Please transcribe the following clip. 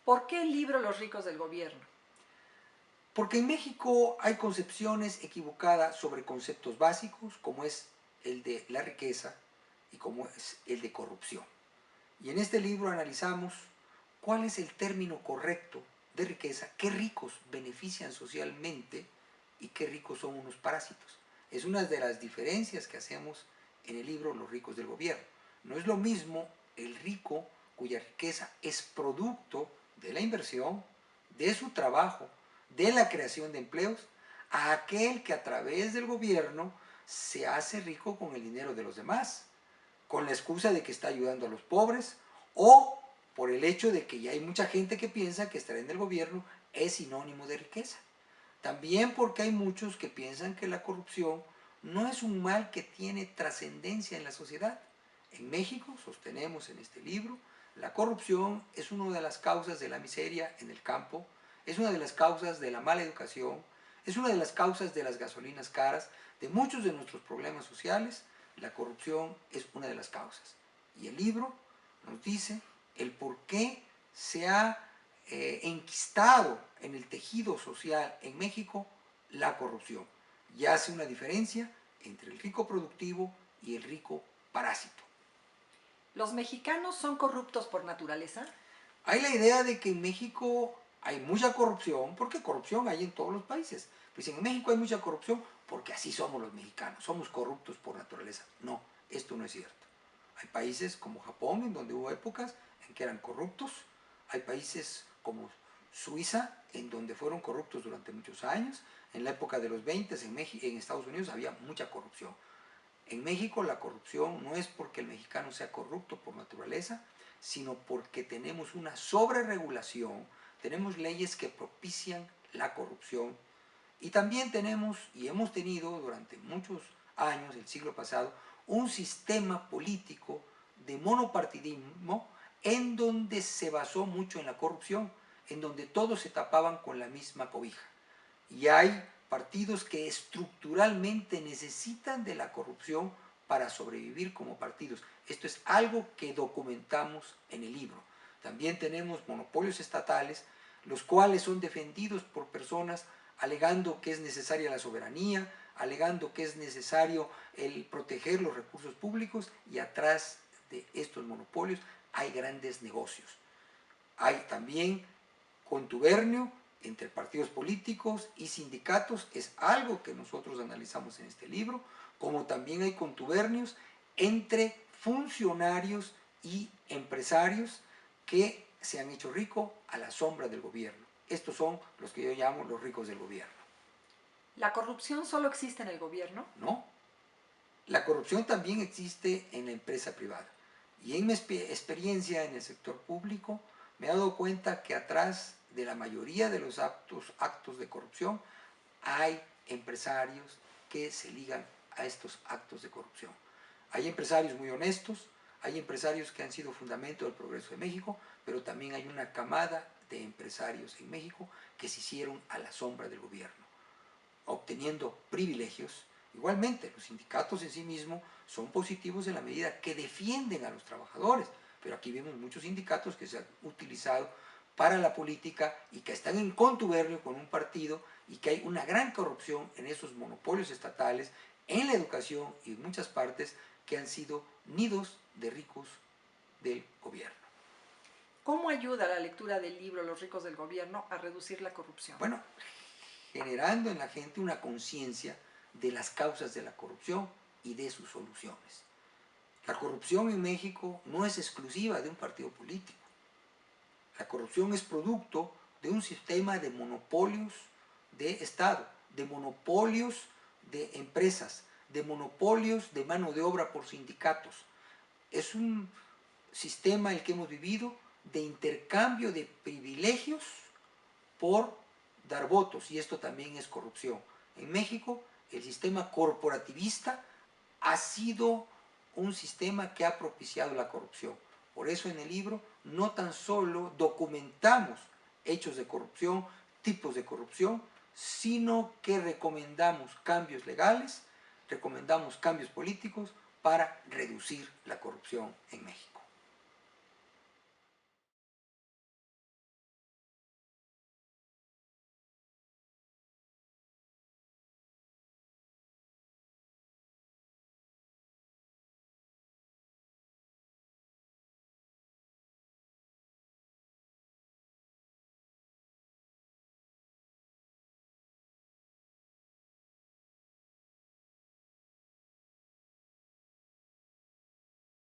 ¿Por qué el libro Los ricos del gobierno? Porque en México hay concepciones equivocadas sobre conceptos básicos, como es el de la riqueza y como es el de corrupción. Y en este libro analizamos cuál es el término correcto de riqueza, qué ricos benefician socialmente y qué ricos son unos parásitos. Es una de las diferencias que hacemos en el libro Los ricos del gobierno. No es lo mismo el rico cuya riqueza es producto de la inversión, de su trabajo, de la creación de empleos, a aquel que a través del gobierno se hace rico con el dinero de los demás, con la excusa de que está ayudando a los pobres o por el hecho de que ya hay mucha gente que piensa que estar en el gobierno es sinónimo de riqueza. También porque hay muchos que piensan que la corrupción no es un mal que tiene trascendencia en la sociedad. En México, sostenemos en este libro, la corrupción es una de las causas de la miseria en el campo, es una de las causas de la mala educación, es una de las causas de las gasolinas caras, de muchos de nuestros problemas sociales. La corrupción es una de las causas. Y el libro nos dice el por qué se ha enquistado en el tejido social en México la corrupción. Y hace una diferencia entre el rico productivo y el rico parásito. ¿Los mexicanos son corruptos por naturaleza? Hay la idea de que en México hay mucha corrupción, porque corrupción hay en todos los países. Pues en México hay mucha corrupción porque así somos los mexicanos, somos corruptos por naturaleza. No, esto no es cierto. Hay países como Japón, en donde hubo épocas en que eran corruptos. Hay países como Suiza, en donde fueron corruptos durante muchos años. En la época de los 20 en Estados Unidos había mucha corrupción. En México la corrupción no es porque el mexicano sea corrupto por naturaleza, sino porque tenemos una sobreregulación, tenemos leyes que propician la corrupción y también tenemos y hemos tenido durante muchos años, el siglo pasado, un sistema político de monopartidismo en donde se basó mucho en la corrupción, en donde todos se tapaban con la misma cobija. Y hay partidos que estructuralmente necesitan de la corrupción para sobrevivir como partidos. Esto es algo que documentamos en el libro. También tenemos monopolios estatales, los cuales son defendidos por personas alegando que es necesaria la soberanía, alegando que es necesario el proteger los recursos públicos, y atrás de estos monopolios hay grandes negocios. Hay también contubernio entre partidos políticos y sindicatos, es algo que nosotros analizamos en este libro, como también hay contubernios entre funcionarios y empresarios que se han hecho ricos a la sombra del gobierno. Estos son los que yo llamo los ricos del gobierno. ¿La corrupción solo existe en el gobierno? No, la corrupción también existe en la empresa privada. Y en mi experiencia en el sector público me he dado cuenta que atrás de la mayoría de los actos de corrupción hay empresarios que se ligan a estos actos de corrupción. Hay empresarios muy honestos, hay empresarios que han sido fundamento del progreso de México, pero también hay una camada de empresarios en México que se hicieron a la sombra del gobierno, obteniendo privilegios. Igualmente, los sindicatos en sí mismos son positivos en la medida que defienden a los trabajadores, pero aquí vemos muchos sindicatos que se han utilizado para la política y que están en contubernio con un partido, y que hay una gran corrupción en esos monopolios estatales, en la educación y en muchas partes que han sido nidos de ricos del gobierno. ¿Cómo ayuda la lectura del libro Los ricos del gobierno a reducir la corrupción? Bueno, generando en la gente una conciencia de las causas de la corrupción y de sus soluciones. La corrupción en México no es exclusiva de un partido político. La corrupción es producto de un sistema de monopolios de Estado, de monopolios de empresas, de monopolios de mano de obra por sindicatos. Es un sistema el que hemos vivido de intercambio de privilegios por dar votos, y esto también es corrupción. En México, el sistema corporativista ha sido un sistema que ha propiciado la corrupción. Por eso en el libro no tan solo documentamos hechos de corrupción, tipos de corrupción, sino que recomendamos cambios legales, recomendamos cambios políticos para reducir la corrupción en México.